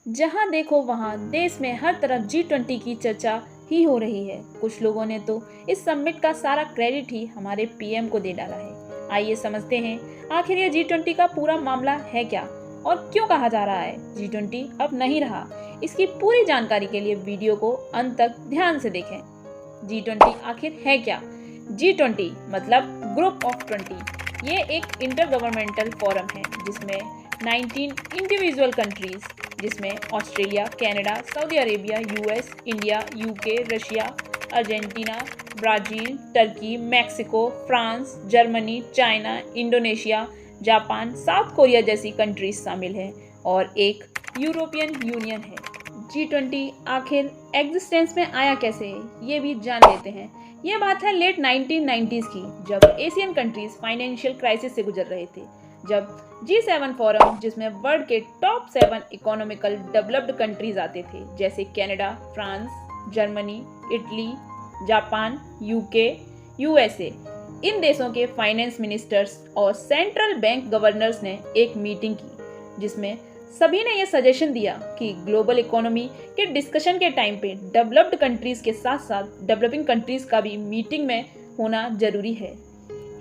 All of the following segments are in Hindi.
जहां देखो वहां देश में हर तरफ G20 की चर्चा ही हो रही है। कुछ लोगों ने तो इस समिट का सारा क्रेडिट ही हमारे पीएम को दे डाला है। आइए समझते हैं आखिर ये G20 का पूरा मामला है क्या और क्यों कहा जा रहा है G20 अब नहीं रहा। इसकी पूरी जानकारी के लिए वीडियो को अंत तक ध्यान से देखें। G20 आखिर है क्या? G20 मतलब ग्रुप ऑफ 20। ये एक इंटर गवर्नमेंटल फोरम है जिसमें 19 इंडिविजुअल कंट्रीज, जिसमें Australia, Canada, Saudi Arabia, US, India, UK, Russia, Argentina, Brazil, Turkey, Mexico, France, Germany, China, Indonesia, Japan, south Korea जैसी कंट्रीज शामिल हैं और एक यूरोपियन यूनियन है। G20 आखिर एग्जिस्टेंस में आया कैसे, ये भी जान लेते हैं। ये बात है लेट 1990s की, जब एशियन कंट्रीज फाइनेंशियल क्राइसिस से गुजर रहे थे। जब G7 फोरम, जिसमें वर्ल्ड के टॉप 7 इकोनॉमिकल डेवलप्ड कंट्रीज आते थे, जैसे Canada, France, Germany, Italy, Japan, UK, USA, इन देशों के फाइनेंस मिनिस्टर्स और सेंट्रल बैंक गवर्नर्स ने एक मीटिंग की, जिसमें सभी ने यह सजेशन दिया कि ग्लोबल इकोनॉमी के डिस्कशन के टाइम पे डेवलप्ड कंट्रीज के साथ साथ डेवलपिंग कंट्रीज का भी मीटिंग में होना जरूरी है।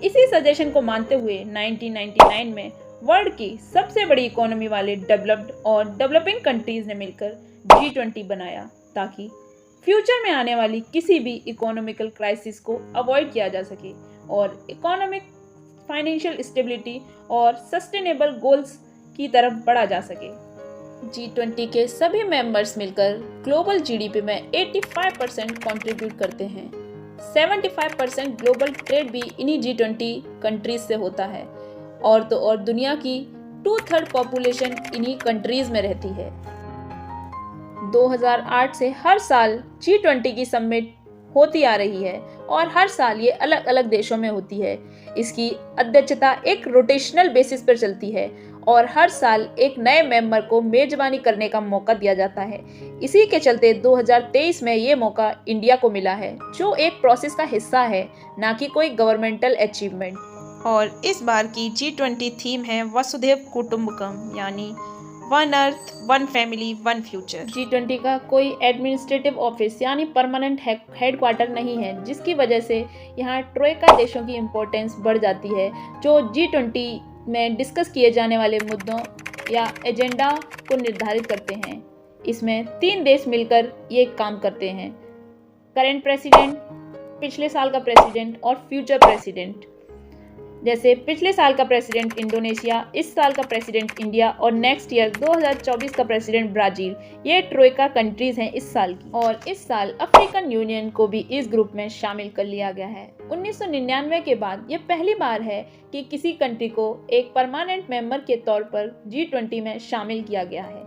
इसी सजेशन को मानते हुए 1999 में वर्ल्ड की सबसे बड़ी इकोनॉमी वाले डेवलप्ड और डेवलपिंग कंट्रीज ने मिलकर G20 बनाया, ताकि फ्यूचर में आने वाली किसी भी इकोनॉमिकल क्राइसिस को अवॉइड किया जा सके और इकोनॉमिक, फाइनेंशियल स्टेबिलिटी और सस्टेनेबल गोल्स की तरफ बढ़ा जा सके। G20 के सभी मेंबर्स मिलकर ग्लोबल जीडीपी में 85% कंट्रीब्यूट करते हैं। 75% ग्लोबल ट्रेड भी इन्हीं G20 कंट्रीज से होता है और तो और दुनिया की 2/3 पॉपुलेशन इन्हीं कंट्रीज में रहती है। 2008 से हर साल G20 की समिट होती आ रही है और हर साल ये अलग अलग देशों में होती है। इसकी अध्यक्षता एक रोटेशनल बेसिस पर चलती है और हर साल एक नए मेंबर को मेजबानी करने का मौका दिया जाता है। इसी के चलते 2023 में ये मौका इंडिया को मिला है, जो एक प्रोसेस का हिस्सा है, ना कि कोई गवर्नमेंटल अचीवमेंट। और इस बार की G20 थीम है वसुधैव कुटुंबकम, यानी one earth, one family, one future. G20 का कोई एडमिनिस्ट्रेटिव ऑफिस यानी परमानेंट हेडक्वार्टर नहीं है, जिसकी वजह से यहाँ ट्रोइका देशों की इम्पोर्टेंस बढ़ जाती है, जो G20 में डिस्कस किए जाने वाले मुद्दों या एजेंडा को निर्धारित करते हैं। इसमें 3 देश मिलकर ये काम करते हैं: करंट प्रेसिडेंट, पिछले साल का प्रेसिडेंट और फ्यूचर प्रेसिडेंट। जैसे पिछले साल का प्रेसिडेंट इंडोनेशिया, इस साल का प्रेसिडेंट इंडिया और नेक्स्ट ईयर 2024 का प्रेसिडेंट ब्राज़ील। ये ट्रोइका कंट्रीज हैं इस साल की। और इस साल अफ्रीकन यूनियन को भी इस ग्रुप में शामिल कर लिया गया है। 1999 के बाद ये पहली बार है कि किसी कंट्री को एक परमानेंट मेंबर के तौर पर G20 में शामिल किया गया है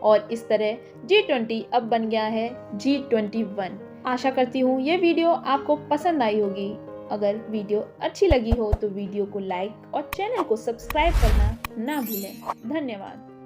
और इस तरह G20 अब बन गया है G21। आशा करती हूँ ये वीडियो आपको पसंद आई होगी। अगर वीडियो अच्छी लगी हो तो वीडियो को लाइक और चैनल को सब्सक्राइब करना ना भूलें। धन्यवाद।